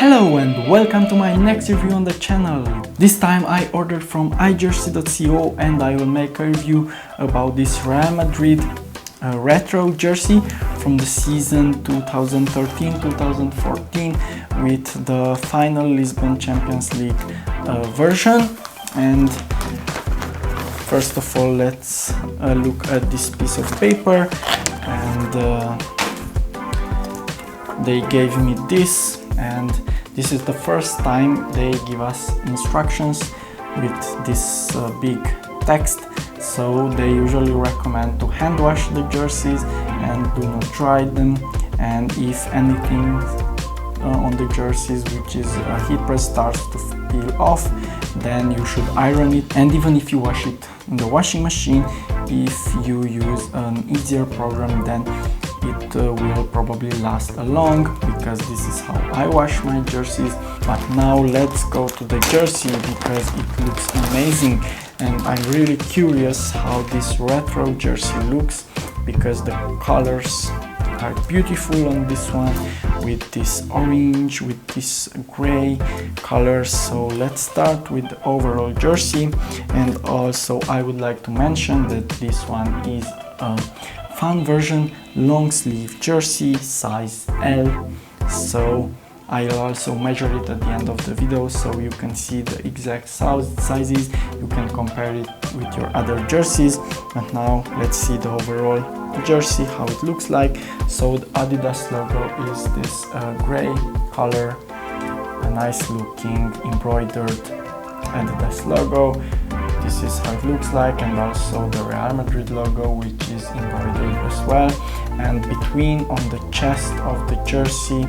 Hello and welcome to my next review on the channel. This time I ordered from Minejersey.co and I will make a review about this Real Madrid retro jersey from the season 2013-2014 with the final Lisbon Champions League version. And first of all, let's look at this piece of paper, and they gave me this, and this is the first time they give us instructions with this big text. So they usually recommend to hand wash the jerseys and do not dry them, and if anything on the jerseys which is heat press starts to peel off, then you should iron it. And even if you wash it in the washing machine, if you use an easier program, then it will probably last long, because this is how I wash my jerseys. But now let's go to the jersey, because it looks amazing and I'm really curious how this retro jersey looks, because the colors are beautiful on this one, with this orange, with this gray colors. So let's start with the overall jersey. And also I would like to mention that this one is a fan version long sleeve jersey, size L. So I'll also measure it at the end of the video so you can see the exact sizes. You can compare it with your other jerseys. But now let's see the overall jersey, how it looks like. So the Adidas logo is this gray color, a nice looking embroidered Adidas logo. This is how it looks like, and also the Real Madrid logo, which is embroidered as well. And between, on the chest of the jersey,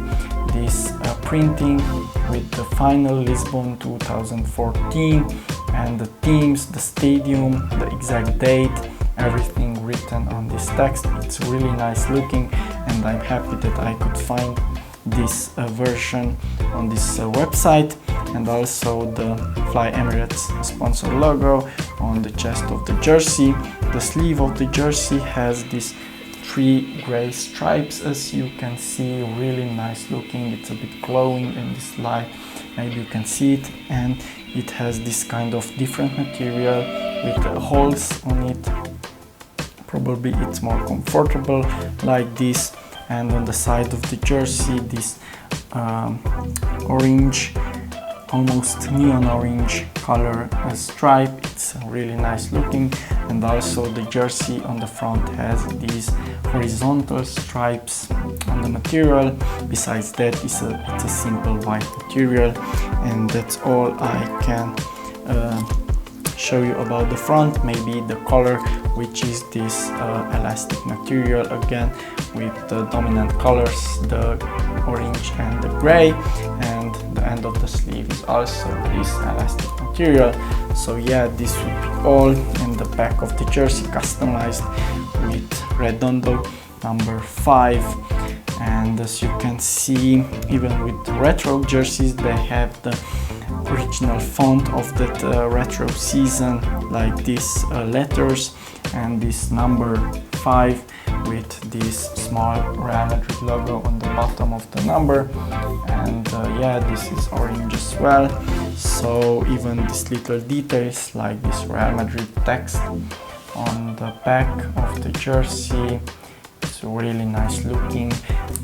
this printing with the final Lisbon 2014 and the teams, the stadium, the exact date, everything written on this text. It's really nice looking, and I'm happy that I could find this version on this website. And also the Fly Emirates sponsor logo on the chest of the jersey. The sleeve of the jersey has these 3 gray stripes, as you can see, really nice looking. It's a bit glowing in this light, maybe you can see it. And it has this kind of different material with holes on it. Probably it's more comfortable like this. And on the side of the jersey, this orange, almost neon orange color stripe. It's really nice looking. And also the jersey on the front has these horizontal stripes on the material. Besides that, it's a simple white material. And that's all I can show you about the front. Maybe the color, which is this elastic material, again with the dominant colors, the orange and the gray. And the end of the sleeve is also this elastic material. So yeah, this would be all in the back of the jersey, customized with Redondo number 5. And as you can see, even with the retro jerseys, they have the original font of that retro season, like these letters, and this number 5 with this small Real Madrid logo on the bottom of the number. And yeah, this is orange as well. So even these little details, like this Real Madrid text on the back of the jersey, it's really nice looking.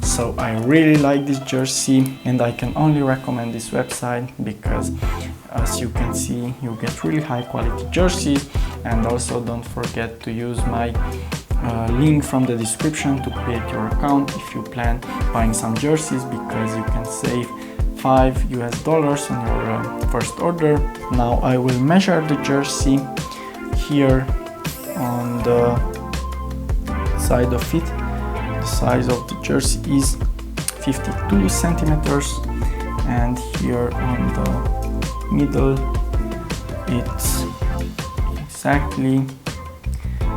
So I really like this jersey, and I can only recommend this website, because as you can see, you get really high quality jerseys. And also don't forget to use my link from the description to create your account if you plan buying some jerseys, because you can save $5 on your first order. Now I will measure the jersey. Here on the side of it, the size of the jersey is 52 centimeters, and here on the middle it's exactly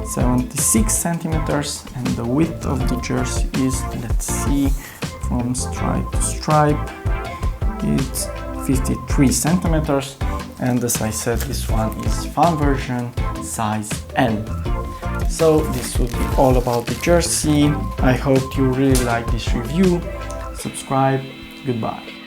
76 centimeters, and the width of the jersey is, let's see, from stripe to stripe, it's 53 centimeters. And as I said, this one is fan version, size L. So this would be all about the jersey. I hope you really like this review. Subscribe. Goodbye.